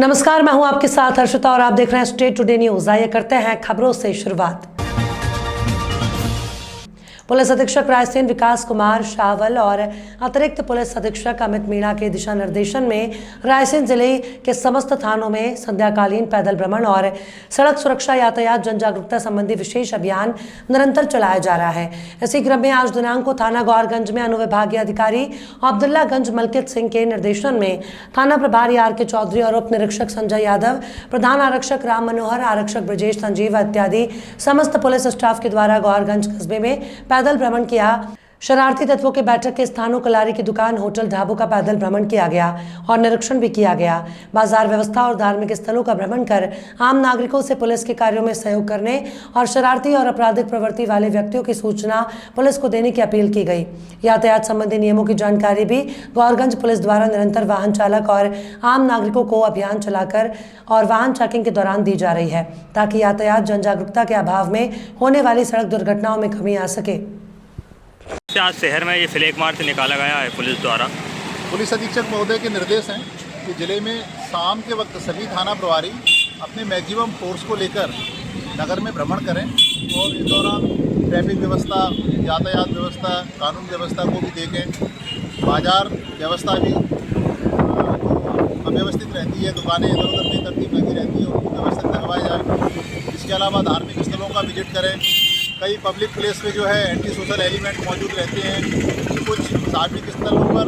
नमस्कार, मैं हूं आपके साथ हर्षिता और आप देख रहे हैं स्टेट टुडे न्यूज। आइए करते हैं खबरों से शुरुआत। पुलिस अधीक्षक रायसेन विकास कुमार शावल और अतिरिक्त पुलिस अधीक्षक अमित मीणा के दिशा निर्देशन में रायसेन जिले के समस्त थानों में संध्याकालीन पैदल भ्रमण और सड़क सुरक्षा यातायात जन जागरूकता संबंधी विशेष अभियान निरंतर चलाया जा रहा है। इसी क्रम में आज दिनांक को थाना गौरगंज में अनुविभागीय अधिकारी अब्दुल्लागंज मलकित सिंह के निर्देशन में थाना प्रभारी आर के चौधरी और उप निरीक्षक संजय यादव, प्रधान आरक्षक राम मनोहर, आरक्षक ब्रजेश संजीव इत्यादि समस्त पुलिस स्टाफ के द्वारा गौरगंज कस्बे में पैदल भ्रमण किया। शरारती तत्वों के बैठक के स्थानों, कलारी की दुकान, होटल, ढाबों का पैदल भ्रमण किया गया और निरीक्षण भी किया गया। बाजार व्यवस्था और धार्मिक स्थलों का भ्रमण कर आम नागरिकों से पुलिस के कार्यों में सहयोग करने और शरारती और आपराधिक प्रवृत्ति वाले व्यक्तियों की सूचना पुलिस को देने की अपील की गई। यातायात संबंधी नियमों की जानकारी भी गौरगंज पुलिस द्वारा निरंतर वाहन चालक और आम नागरिकों को अभियान चलाकर और वाहन चेकिंग के दौरान दी जा रही है, ताकि यातायात जन जागरूकता के अभाव में होने वाली सड़क दुर्घटनाओं में कमी आ सके। आज शहर में ये फ्लैग मार्च निकाला गया है पुलिस द्वारा। पुलिस अधीक्षक महोदय के निर्देश हैं कि जिले में शाम के वक्त सभी थाना प्रभारी अपने मैक्सिमम फोर्स को लेकर नगर में भ्रमण करें और इस दौरान ट्रैफिक व्यवस्था, यातायात व्यवस्था, कानून व्यवस्था को भी देखें। बाजार व्यवस्था भी अव्यवस्थित रहती है, दुकानें इधर उधर बेतरतीब लगी रहती है, उनको व्यवस्थित करवाया जाए। इसके अलावा धार्मिक स्थलों का विजिट करें। कई पब्लिक प्लेस पे जो है एंटी सोशल एलिमेंट मौजूद रहते हैं, कुछ धार्मिक स्थलों पर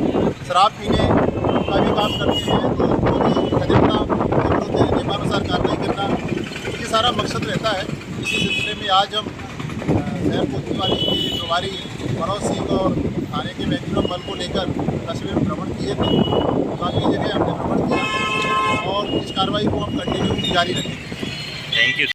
शराब पीने का भी काम करते हैं, तो उनको भी सजगता नियमानुसार कार्रवाई करना, ये सारा मकसद रहता है। इसी सिलसिले में आज हम शहर कोतवाली के प्रभारी मनोज सिंह और थाने के मैक्सिमम बल को लेकर कस्बे में भ्रमण किए थे। बाकी जगह हमने भ्रमण किया और इस कार्रवाई को हम कंटिन्यू जारी रखेंगे। Thank you.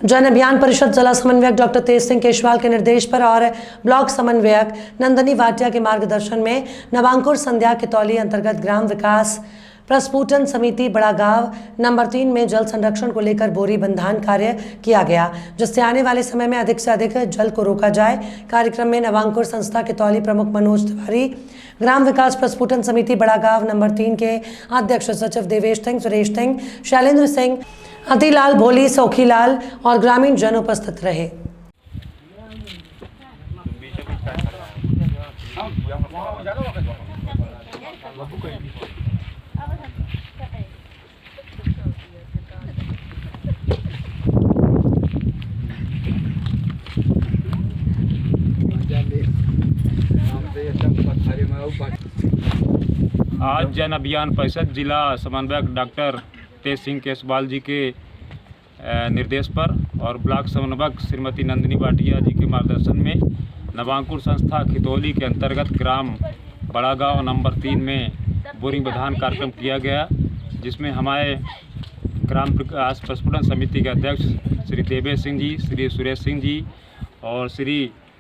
जन अभियान परिषद जिला समन्वयक डॉक्टर तेज सिंह केशवाल के निर्देश पर और ब्लॉक समन्वयक नंदनी भाटिया के मार्गदर्शन में नवांकुर संध्या कितौली अंतर्गत ग्राम विकास प्रस्फुटन समिति बड़ा गांव नंबर 3 में जल संरक्षण को लेकर बोरी बंधान कार्य किया गया, जिससे आने वाले समय में अधिक से अधिक जल को रोका जाए। कार्यक्रम में नवांकुर संस्था कितौली प्रमुख मनोज तिवारी, ग्राम विकास प्रस्फुटन समिति बड़ा गांव नंबर 3 के अध्यक्ष सचिव देवेश सिंह, सुरेश सिंह, शैलेंद्र सिंह, अतिलाल भोली, सौखीलाल और ग्रामीण जन उपस्थित रहे। आज जन अभियान परिषद जिला समन्वयक डॉक्टर तेज सिंह केशवाल जी के निर्देश पर और ब्लॉक समन्वयक श्रीमती नंदिनी भाटिया जी के मार्गदर्शन में नवांकुर संस्था खितौली के अंतर्गत ग्राम बड़ा गांव नंबर 3 में बोरिंग बंधान कार्यक्रम किया गया, जिसमें हमारे ग्राम विकास प्रस्फुटन समिति के अध्यक्ष श्री देवेश सिंह जी, श्री सुरेश सिंह जी और श्री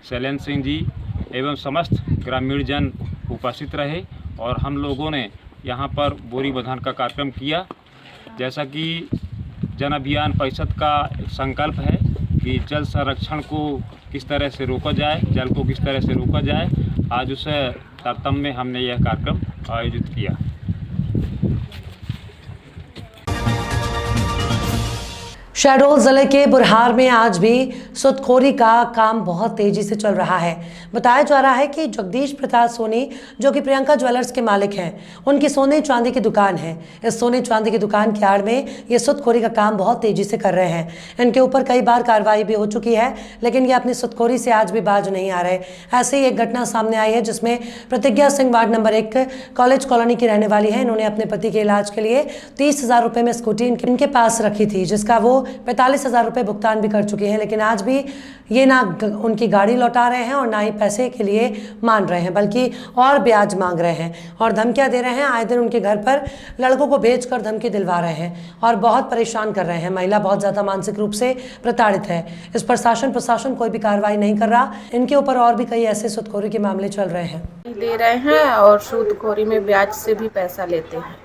शैलेंद्र सिंह जी एवं समस्त ग्रामीण जन उपस्थित रहे और हम लोगों ने यहाँ पर बोरी बंधान का कार्यक्रम किया। जैसा कि जन अभियान परिषद का संकल्प है कि जल संरक्षण को किस तरह से रोका जाए, जल को किस तरह से रोका जाए, आज उस तारतम्य में हमने यह कार्यक्रम आयोजित किया। शहडोल जिले के बुरहार में आज भी सुदखोरी का काम बहुत तेजी से चल रहा है। बताया जा रहा है कि जगदीश प्रसाद सोनी, जो कि प्रियंका ज्वेलर्स के मालिक हैं, उनकी सोने चांदी की दुकान है। इस सोने चांदी की दुकान की आड़ में ये सुदखोरी का काम बहुत तेजी से कर रहे हैं। इनके ऊपर कई बार कार्रवाई भी हो चुकी है, लेकिन ये अपनी सुदखोरी से आज भी बाज नहीं आ रहे। ऐसे ही एक घटना सामने आई है, जिसमें प्रतिज्ञा Singh ward number 1 college colony की रहने वाली है। इन्होंने अपने पति के इलाज के लिए 30,000 रुपये में स्कूटी इनके पास रखी थी, जिसका वो 45,000 रुपये भुगतान भी कर चुके हैं, लेकिन आज भी ये ना उनकी गाड़ी लौटा रहे हैं और ना ही पैसे के लिए मान रहे हैं, बल्कि और ब्याज मांग रहे हैं और धमकियां दे रहे हैं। आए दिन उनके घर पर लड़कों को भेजकर धमकी दिलवा रहे हैं और बहुत परेशान कर रहे हैं। महिला बहुत ज़्यादा मानसिक रूप से प्रताड़ित है। इस पर प्रशासन कोई भी कार्रवाई नहीं कर रहा। इनके ऊपर और भी कई ऐसे सुदखोरी के मामले चल रहे हैं। दे रहे हैं और सुदखोरी में ब्याज से भी पैसा लेते हैं।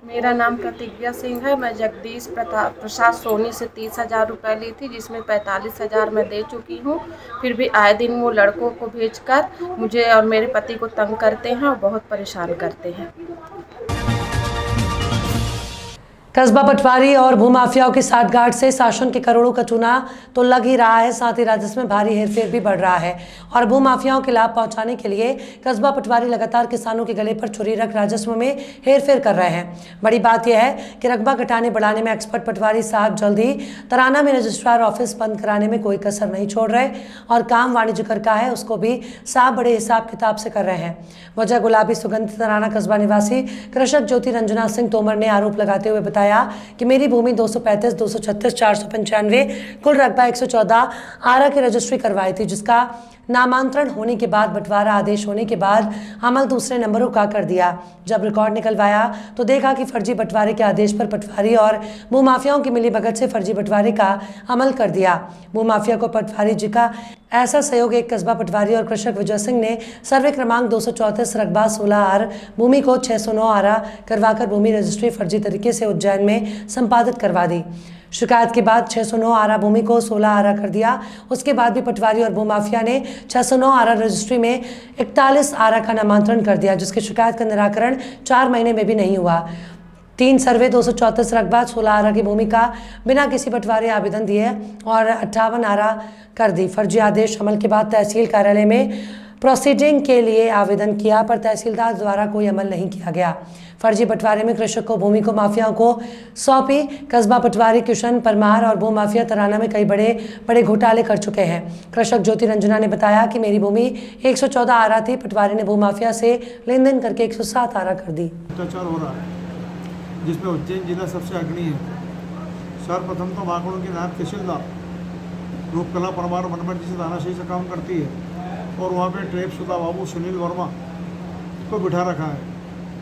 मेरा नाम प्रतिज्ञा सिंह है। मैं जगदीश प्रसाद सोनी से 30,000 रुपये ली थी, जिसमें 45,000 मैं दे चुकी हूँ। फिर भी आए दिन वो लड़कों को भेजकर मुझे और मेरे पति को तंग करते हैं और बहुत परेशान करते हैं। कस्बा पटवारी और भूमाफियाओं की साठगांठ से शासन के करोड़ों का चूना तो लग ही रहा है, साथ ही राजस्व में भारी हेरफेर भी बढ़ रहा है। और भूमाफियाओं के लाभ पहुंचाने के लिए कस्बा पटवारी लगातार किसानों के गले पर छुरी रख राजस्व में हेरफेर कर रहे हैं। बड़ी बात यह है कि रकबा घटाने बढ़ाने में एक्सपर्ट पटवारी साहब जल्द ही तराना में रजिस्ट्रार ऑफिस बंद कराने में कोई कसर नहीं छोड़ रहे और काम वाणिज्य कर का है उसको भी साहब बड़े हिसाब किताब से कर रहे हैं। वजह गुलाबी सुगंधित तराना कस्बा निवासी कृषक ज्योति रंजना सिंह तोमर ने आरोप लगाते हुए बताया कि मेरी भूमि 235, 236, 495 कुल रकबा 114 आरा की रजिस्ट्री करवाई थी, जिसका नामांतरण होने के बाद बंटवारा आदेश होने के बाद अमल दूसरे नंबरों का कर दिया। जब रिकॉर्ड निकलवाया तो देखा कि फर्जी बंटवारे के आदेश पर पटवारी और भूमाफियाओं की मिलीभगत से फर्जी बंटवारे का अमल कर दिया। भूमाफिया को पटवारी जी का ऐसा सहयोग एक कस्बा पटवारी और कृषक विजय सिंह ने सर्वे क्रमांक 234 रकबा 16 आर भूमि को 609 आरा करवाकर भूमि रजिस्ट्री फर्जी तरीके से उज्जैन में संपादित करवा दी। शिकायत के बाद 609 आरा भूमि को 16 आरा कर दिया। उसके बाद भी पटवारी और भूमाफिया ने 609 आरा रजिस्ट्री में 41 आरा का नामांतरण कर दिया, जिसकी शिकायत का निराकरण 4 महीने में भी नहीं हुआ। 3 सर्वे 234 रकबा 16 आरा की भूमि का बिना किसी बंटवारे आवेदन दिए और 58 आरा कर दी। फर्जी आदेश अमल के बाद तहसील कार्यालय में प्रोसीडिंग के लिए आवेदन किया, पर तहसीलदार द्वारा कोई अमल नहीं किया गया। फर्जी बंटवारे में कृषक को भूमि को माफियाओं को सौंपी। कस्बा पटवारी किशन परमार और भूमाफिया तराना में कई बड़े घोटाले कर चुके हैं। कृषक ज्योति रंजना ने बताया कि मेरी भूमि 114 आरा थी, पटवारी ने भूमाफिया से लेन देन करके 107 आरा कर दी। भ्रष्टाचार हो रहा है जिसमें उज्जैन जिला सबसे अग्रणी है। सर्वप्रथम तो माकड़ों की नायब तहसीलदार रूपकला परमार मनमर्जी से तानाशाही से काम करती है और वहाँ पे ट्रेप शुदा बाबू सुनील वर्मा को बिठा रखा है,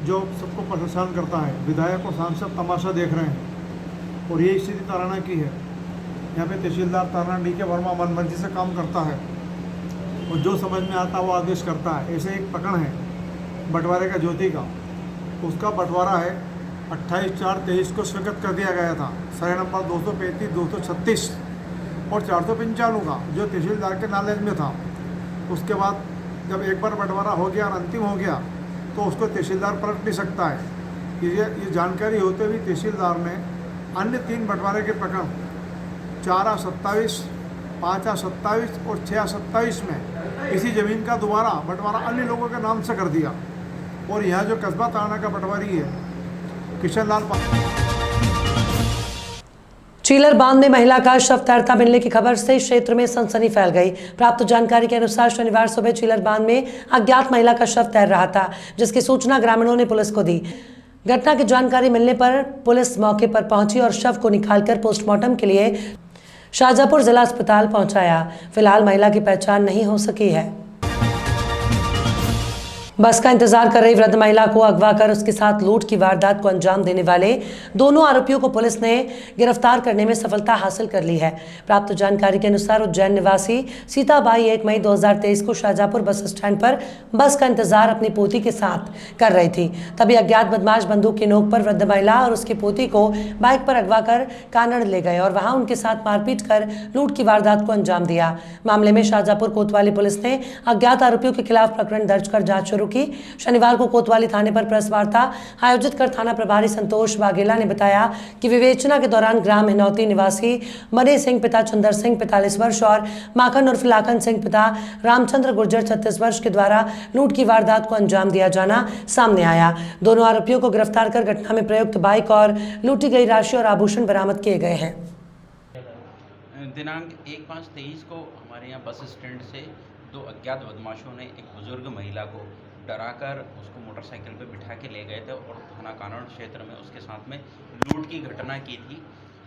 जो सबको परेशान करता है। विधायक और सांसद तमाशा देख रहे हैं और ये स्थिति तराना की है। यहाँ पे तहसीलदार तराना DK वर्मा मनमर्जी से काम करता है और जो समझ में आता है वो आदेश करता है। ऐसे एक प्रकरण है बंटवारे का ज्योति का, उसका बंटवारा है 28/4/23 को स्वीकृत कर दिया गया था। सर्वे नंबर 235, 236 और 495 का जो तहसीलदार के नॉलेज में था। उसके बाद जब एक बार बंटवारा हो गया और अंतिम हो गया तो उसको तहसीलदार पलट नहीं सकता है। ये जानकारी होते हुए तहसीलदार ने अन्य 3 बंटवारे के प्रकरण 4/27, 5/27 और 6/27 में इसी ज़मीन का दोबारा बंटवारा अन्य लोगों के नाम से कर दिया। और यहाँ जो कस्बा तराना का पटवारी है किशन लाल चीलर बांध में महिला का शव तैरता मिलने की खबर से क्षेत्र में सनसनी फैल गई। प्राप्त जानकारी के अनुसार शनिवार सुबह चीलर बांध में अज्ञात महिला का शव तैर रहा था, जिसकी सूचना ग्रामीणों ने पुलिस को दी। घटना की जानकारी मिलने पर पुलिस मौके पर पहुंची और शव को निकालकर पोस्टमार्टम के लिए शाहजहाँपुर जिला अस्पताल पहुंचाया। फिलहाल महिला की पहचान नहीं हो सकी है। बस का इंतजार कर रही वृद्ध महिला को अगवा कर उसके साथ लूट की वारदात को अंजाम देने वाले दोनों आरोपियों को पुलिस ने गिरफ्तार करने में सफलता हासिल कर ली है। प्राप्त जानकारी के अनुसार उज्जैन निवासी सीताबाई 1 मई 2023 को शाहजहाँपुर बस स्टैंड पर बस का इंतजार अपनी पोती के साथ कर रही थी। तभी अज्ञात बदमाश बंदूक की नोक पर वृद्ध महिला और उसकी पोती को बाइक पर अगवा कर कानड़ ले गए और वहां उनके साथ मारपीट कर लूट की वारदात को अंजाम दिया। मामले में शाहजहाँपुर कोतवाली पुलिस ने अज्ञात आरोपियों के खिलाफ प्रकरण दर्ज कर जांच शुरू की। शनिवार को कोतवाली थाने पर प्रेस वार्ता आयोजित कर थाना प्रभारी संतोष वाघेला ने बताया कि विवेचना के दौरान ग्राम हिनौती निवासी मनी सिंह पिता चंदर सिंह 45 वर्ष और माखन उर्फ लाखन सिंह पिता रामचंद्र गुर्जर 36 वर्ष के द्वारा लूट की वारदात को अंजाम दिया जाना सामने आया। दोनों आरोपियों को गिरफ्तार कर घटना में प्रयुक्त बाइक और लूटी गई राशि और आभूषण बरामद किए गए हैं। दिनांक 1/5/23 को हमारे यहाँ बस स्टैंड से 2 अज्ञात बदमाशों ने एक बुजुर्ग महिला को डराकर उसको मोटरसाइकिल पे बिठा के ले गए थे और थाना कानड़ क्षेत्र में उसके साथ में लूट की घटना की थी।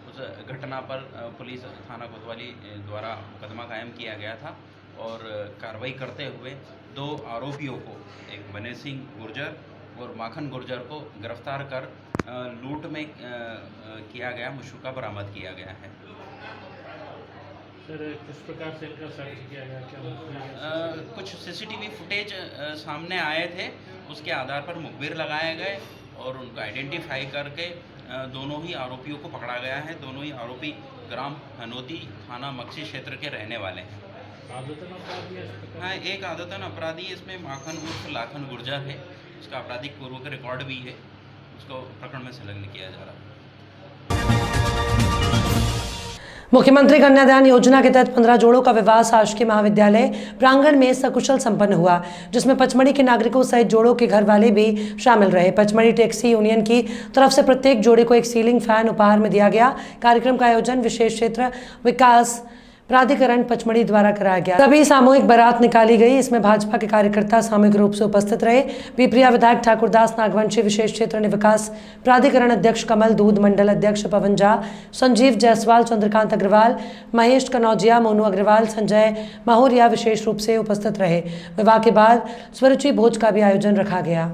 उस घटना पर पुलिस थाना कोतवाली द्वारा मुकदमा कायम किया गया था और कार्रवाई करते हुए 2 आरोपियों को, एक मनी सिंह गुर्जर और माखन गुर्जर को गिरफ्तार कर लूट में किया गया मुशुका बरामद किया गया है। सर, किस प्रकार से इनका सर्च किया गया? क्या कुछ CCTV फुटेज सामने आए थे, उसके आधार पर मुखबिर लगाए गए और उनको आइडेंटिफाई करके दोनों ही आरोपियों को पकड़ा गया है। दोनों ही आरोपी ग्राम हनौती थाना मक्सी क्षेत्र के रहने वाले हैं। आदतन अपराधी है? हाँ, एक आदतन अपराधी इसमें माखन उर्फ लाखन गुर्जर है। उसका आपराधिक पूर्व का रिकॉर्ड भी है। उसको प्रकरण में संलग्न किया जा रहा है। मुख्यमंत्री कन्यादान योजना के तहत 15 जोड़ों का विवाह शासकीय महाविद्यालय प्रांगण में सकुशल संपन्न हुआ, जिसमें पचमढ़ी के नागरिकों सहित जोड़ों के घर वाले भी शामिल रहे। पचमढ़ी टैक्सी यूनियन की तरफ से प्रत्येक जोड़े को एक सीलिंग फैन उपहार में दिया गया। कार्यक्रम का आयोजन विशेष क्षेत्र विकास प्राधिकरण पचमढ़ी द्वारा कराया गया। तभी सामूहिक बारात निकाली गई। इसमें भाजपा के कार्यकर्ता सामूहिक रूप से उपस्थित रहे। पिपरिया विधायक ठाकुरदास नागवंशी, विशेष क्षेत्र विकास प्राधिकरण अध्यक्ष कमल दूध, मंडल अध्यक्ष पवन झा, संजीव जायसवाल, चंद्रकांत अग्रवाल, महेश कनौजिया, मोनू अग्रवाल, संजय माहौरिया विशेष रूप से उपस्थित रहे। विवाह के बाद स्वरुचि भोज का भी आयोजन रखा गया।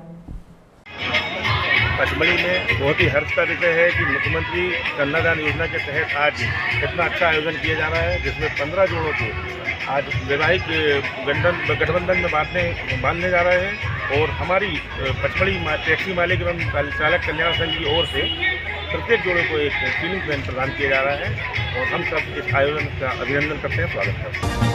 पचमढ़ी में बहुत ही हर्ष का विषय है कि मुख्यमंत्री कन्यादान योजना के तहत आज इतना अच्छा आयोजन किया जा रहा है, जिसमें 15 जोड़ों को आज वैवाहिक गठबंधन में बांधने जा रहे हैं। और हमारी पचमढ़ी टैक्सी मालिक एवं चालक कल्याण संघ की ओर से प्रत्येक जोड़े को एक सीलिंग फैन प्रदान किया जा रहा है और हम सब इस आयोजन का अभिनंदन करते हैं, स्वागत करते हैं।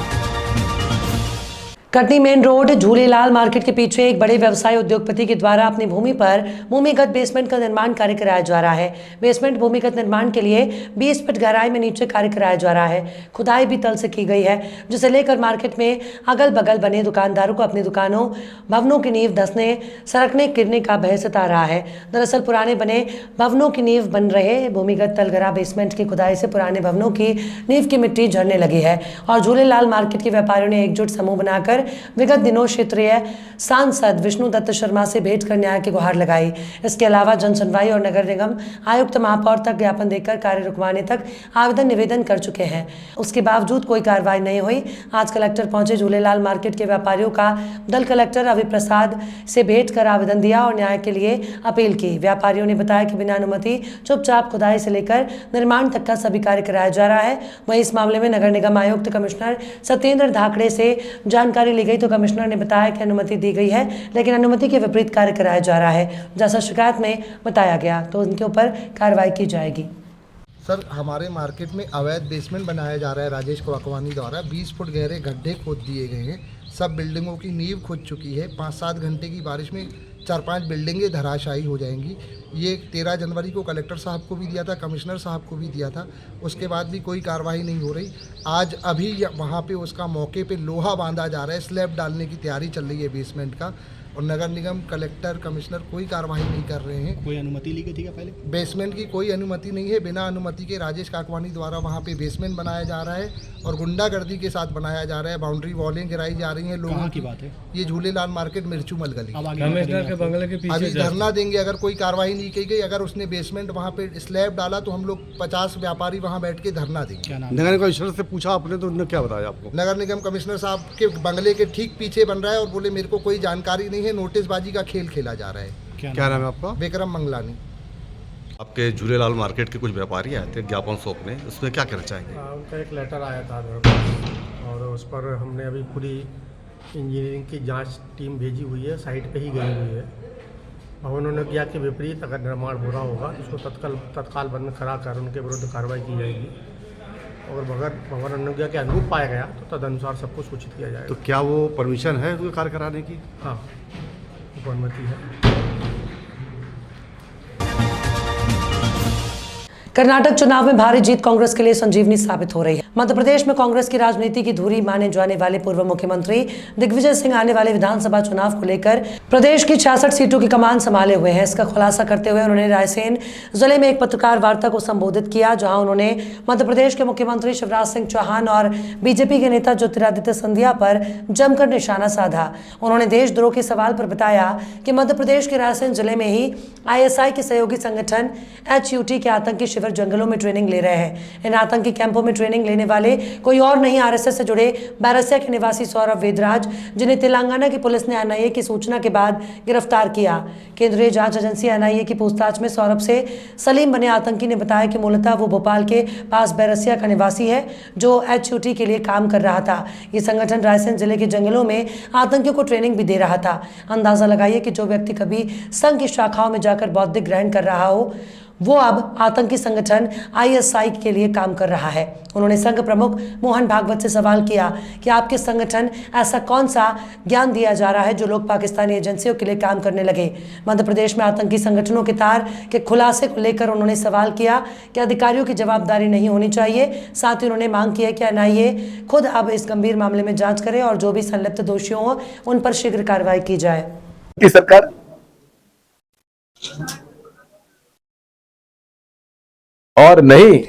Katni main road Jhulelal market के पीछे एक बड़े व्यवसायी उद्योगपति के द्वारा अपनी भूमि पर भूमिगत बेसमेंट का निर्माण कार्य कराया जा रहा है। बेसमेंट भूमिगत निर्माण के लिए 20 फीट गहराई में नीचे कार्य कराया जा रहा है। खुदाई भी तल से की गई है, जिसे लेकर मार्केट में अगल बगल बने दुकानदारों को अपनी दुकानों भवनों की नींव धंसने, सरकने, गिरने का भय सता रहा है। दरअसल पुराने बने भवनों की नींव बन रहे भूमिगत तलगरा बेसमेंट की खुदाई से पुराने भवनों की नींव की मिट्टी झड़ने लगी है और झूलेलाल मार्केट के व्यापारियों ने एकजुट समूह बनाकर विगत दिनों क्षेत्रीय सांसद विष्णु दत्त शर्मा से भेंट कर न्याय की गुहार लगाई। इसके अलावा जन सुनवाई और नगर निगम आयुक्त महापौर तक ज्ञापन देकर कार्य रुकवाने तक आवेदन निवेदन कर चुके हैं। उसके बावजूद कोई कार्रवाई नहीं हुई। आज कलेक्टर पहुंचे झूलेलाल मार्केट के व्यापारियों का दल कलेक्टर रवि प्रसाद से भेंट कर आवेदन दिया और न्याय के लिए अपील की। व्यापारियों ने बताया कि बिना अनुमति चुपचाप खुदाई से लेकर निर्माण तक का सभी कार्य कराया जा रहा है। वहीं इस मामले में नगर निगम आयुक्त कमिश्नर सत्येंद्र धाकड़े से जानकारी ली गई तो कमिश्नर ने बताया कि अनुमति दी गई है, लेकिन अनुमति के विपरीत कार्य कराया जा रहा है, जैसा शिकायत में बताया गया, तो उनके ऊपर कार्रवाई की जाएगी। सर, हमारे मार्केट में अवैध बेसमेंट बनाया जा रहा है राजेश कोवाकवानी द्वारा। 20 फुट गहरे गड्ढे खोद दिए गए हैं। सब बिल्डिंगों की नींव खुद चुकी है। 5-7 घंटे की बारिश में 4-5 बिल्डिंगें धराशायी हो जाएंगी। ये 13 जनवरी को कलेक्टर साहब को भी दिया था, कमिश्नर साहब को भी दिया था, उसके बाद भी कोई कार्रवाई नहीं हो रही। आज अभी वहाँ पे उसका मौके पे लोहा बांधा जा रहा है, स्लैब डालने की तैयारी चल रही है बेसमेंट का, और नगर निगम, कलेक्टर, कमिश्नर कोई कार्रवाई नहीं कर रहे हैं। कोई अनुमति ली गई थी क्या पहले? बेसमेंट की कोई अनुमति नहीं है। बिना अनुमति के राजेश काकवानी द्वारा वहाँ पे बेसमेंट बनाया जा रहा है और गुंडागर्दी के साथ बनाया जा रहा है। बाउंड्री वॉलें गिराई जा रही हैं लोगों की। बात है ये झूलेलाल मार्केट मिर्चूमल गली। कमिश्नर के बंगले के पीछे अभी धरना देंगे अगर कोई कार्रवाई नहीं की गई। अगर उसने बेसमेंट वहाँ पे स्लैब डाला तो हम लोग 50 व्यापारी वहाँ बैठ के धरना देंगे। नगर निगम कमिश्नर से पूछा आपने तो उन्होंने क्या बताया आपको? नगर निगम कमिश्नर साहब के बंगले के ठीक पीछे बन रहा है और बोले मेरे को कोई जानकारी नहीं है, नोटिसबाजी का खेल खेला जा रहा है। क्या नाम है आपका? विक्रम मंगलानी। आपके झूलेलाल मार्केट के कुछ व्यापारी आए थे ज्ञापन सौंपने, उसमें क्या कहना चाहेंगे? उनका एक लेटर आया था और उस पर हमने अभी पूरी इंजीनियरिंग की जांच टीम भेजी हुई है, साइट पे ही गई हुई है और उन्होंने किया कि विपरीत अगर निर्माण हो रहा होगा तो उसको तत्काल बंद करा कर उनके विरुद्ध कार्रवाई की जाएगी और अगर भवन अनुज्ञा के अनुरूप पाया गया तो तदनुसार सबको सूचित किया जाएगा। तो क्या वो परमिशन है उनके कार्य कराने की? हाँ, अनुमति है। कर्नाटक चुनाव में भारी जीत कांग्रेस के लिए संजीवनी साबित हो रही है। मध्य प्रदेश में कांग्रेस की राजनीति की धुरी माने जाने वाले पूर्व मुख्यमंत्री दिग्विजय सिंह आने वाले विधानसभा चुनाव को लेकर प्रदेश की 66 सीटों की कमान संभाले हुए हैं। इसका खुलासा करते हुए उन्होंने रायसेन जिले में एक पत्रकार वार्ता को संबोधित किया, जहां उन्होंने मध्य प्रदेश के मुख्यमंत्री शिवराज सिंह चौहान और बीजेपी के नेता ज्योतिरादित्य सिंधिया पर जमकर निशाना साधा। उन्होंने देशद्रोह के सवाल पर बताया कि मध्य प्रदेश के रायसेन जिले में ही ISI के सहयोगी संगठन HUT के आतंकी शिविर जंगलों में ट्रेनिंग ले रहे हैं। इन आतंकी कैंपों में ट्रेनिंग लेने वाले कोई और नहीं, RSS से जुड़े बैरसिया के निवासी सौरभ वेदराज, जिन्हें तेलंगाना की पुलिस ने NIA की सूचना के बाद गिरफ्तार किया। केंद्रीय जांच एजेंसी NIA की पूछताछ में सौरभ से सलीम बने आतंकी ने बताया कि मूलतः वो भोपाल के पास बैरसिया का निवासी है जो HUT के लिए काम कर रहा था। ये संगठन रायसेन जिले के जंगलों में आतंकियों को ट्रेनिंग भी दे रहा था। अंदाजा लगाइए कि जो व्यक्ति कभी संघ की शाखाओं में जाकर बौद्धिक ग्रहण कर रहा हो वो अब आतंकी संगठन ISI के लिए काम कर रहा है। उन्होंने संघ प्रमुख मोहन भागवत से सवाल किया कि आपके संगठन ऐसा कौन सा ज्ञान दिया जा रहा है जो लोग पाकिस्तानी एजेंसियों के लिए काम करने लगे। मध्य प्रदेश में आतंकी संगठनों के तार के खुलासे को लेकर उन्होंने सवाल किया कि अधिकारियों की जवाबदारी नहीं होनी चाहिए। साथ ही उन्होंने मांग की है कि NIA खुद अब इस गंभीर मामले में जांच करे और जो भी संलिप्त दोषियों हो उन पर शीघ्र कार्रवाई की जाए। सरकार और नहीं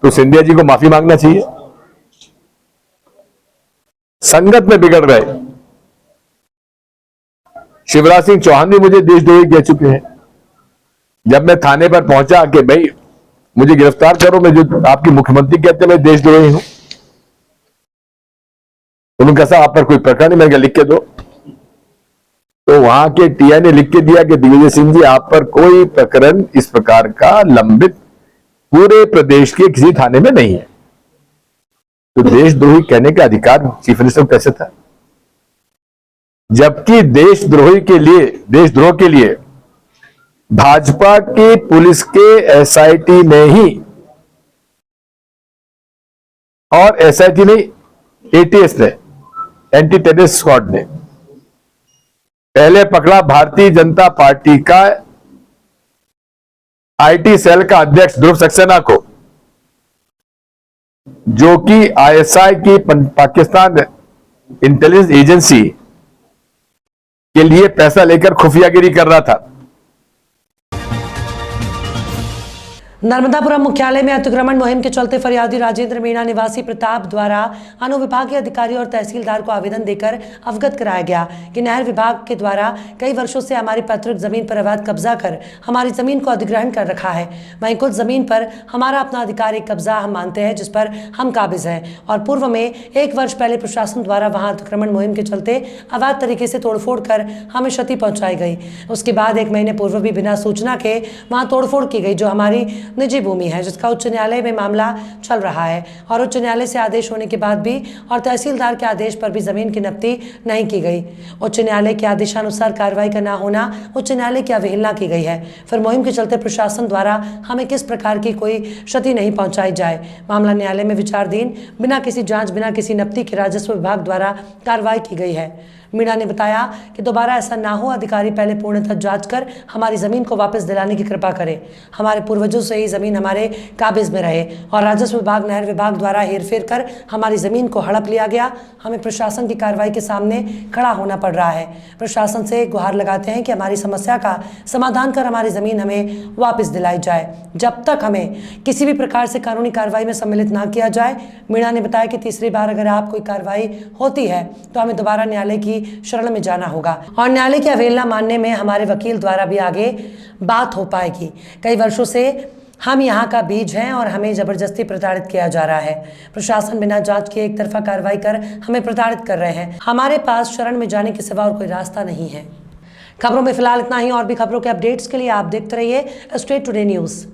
तो सिंधिया जी को माफी मांगना चाहिए। संगत में बिगड़ रहे शिवराज सिंह चौहान भी मुझे देशद्रोही कह चुके हैं। जब मैं थाने पर पहुंचा कि भाई मुझे गिरफ्तार करो, मैं जो आपके मुख्यमंत्री कहते मैं देशद्रोही हूं, उन्होंने कहा आप पर कोई प्रकरण नहीं, मैंने लिख के दो। तो वहां के TI ने लिख के दिया कि दिग्विजय सिंह जी आप पर कोई प्रकरण इस प्रकार का लंबित पूरे प्रदेश के किसी थाने में नहीं है। तो देशद्रोही कहने का अधिकार चीफ मिनिस्टर को कैसे था, जबकि देशद्रोह के लिए भाजपा की पुलिस के SIT ने ही और SIT नहीं ATS ने, एंटी टेररिस्ट स्क्वाड ने पहले पकड़ा भारतीय जनता पार्टी का IT सेल का अध्यक्ष ध्रुव सक्सेना को, जो कि ISI की पाकिस्तान इंटेलिजेंस एजेंसी के लिए पैसा लेकर खुफियागिरी कर रहा था। नर्मदापुरम मुख्यालय में अतिक्रमण मुहिम के चलते फरियादी राजेंद्र मीणा निवासी प्रताप द्वारा अनुविभागीय अधिकारी और तहसीलदार को आवेदन देकर अवगत कराया गया कि नहर विभाग के द्वारा कई वर्षों से हमारी पैतृक जमीन पर अवैध कब्जा कर हमारी जमीन को अधिग्रहण कर रखा है। वहीं कुछ जमीन पर हमारा अपना आधिकारिक कब्जा हम मानते हैं जिस पर हम काबिज हैं और पूर्व में 1 वर्ष पहले प्रशासन द्वारा वहां अतिक्रमण मुहिम के चलते अवैध तरीके से तोड़फोड़ कर हमें क्षति पहुंचाई गई। उसके बाद 1 महीने पूर्व भी बिना सूचना के वहां तोड़फोड़ की गई जो हमारी निजी भूमि है, जिसका उच्च न्यायालय में मामला चल रहा है और उच्च न्यायालय से आदेश होने के बाद भी और तहसीलदार के आदेश पर भी जमीन की नब्ती नहीं की गई। उच्च न्यायालय के आदेशानुसार कार्रवाई का न होना उच्च न्यायालय की अवहेलना की गई है। फिर मुहिम के चलते प्रशासन द्वारा हमें किस प्रकार की कोई क्षति नहीं पहुंचाई जाए। मामला न्यायालय में विचाराधीन, बिना किसी जांच, बिना किसी नब्ती के राजस्व विभाग द्वारा कार्रवाई की गई है। मीणा ने बताया कि दोबारा ऐसा ना हो, अधिकारी पहले पूर्णतः जांच कर हमारी ज़मीन को वापस दिलाने की कृपा करें। हमारे पूर्वजों से ही ज़मीन हमारे काबिज में रहे और राजस्व विभाग, नहर विभाग द्वारा हेरफेर कर हमारी ज़मीन को हड़प लिया गया। हमें प्रशासन की कार्रवाई के सामने खड़ा होना पड़ रहा है। प्रशासन से गुहार लगाते हैं कि हमारी समस्या का समाधान कर हमारी ज़मीन हमें वापस दिलाई जाए, जब तक हमें किसी भी प्रकार से कानूनी कार्रवाई में सम्मिलित ना किया जाए। मीणा ने बताया कि तीसरी बार अगर आप कोई कार्रवाई होती है तो हमें दोबारा न्यायालय की शरण में जाना होगा और न्यायालय की अवहेलना मानने में हमारे वकील द्वारा भी आगे बात हो पाएगी। कई वर्षों से हम यहाँ का बीज हैं और हमें जबरदस्ती प्रताड़ित किया जा रहा है। प्रशासन बिना जांच के एक तरफा कार्रवाई कर हमें प्रताड़ित कर रहे हैं। हमारे पास शरण में जाने के सिवा और कोई रास्ता नहीं है। खबरों में फिलहाल इतना ही। और भी खबरों के अपडेट्स के लिए आप देखते रहिए स्टेट टुडे न्यूज़।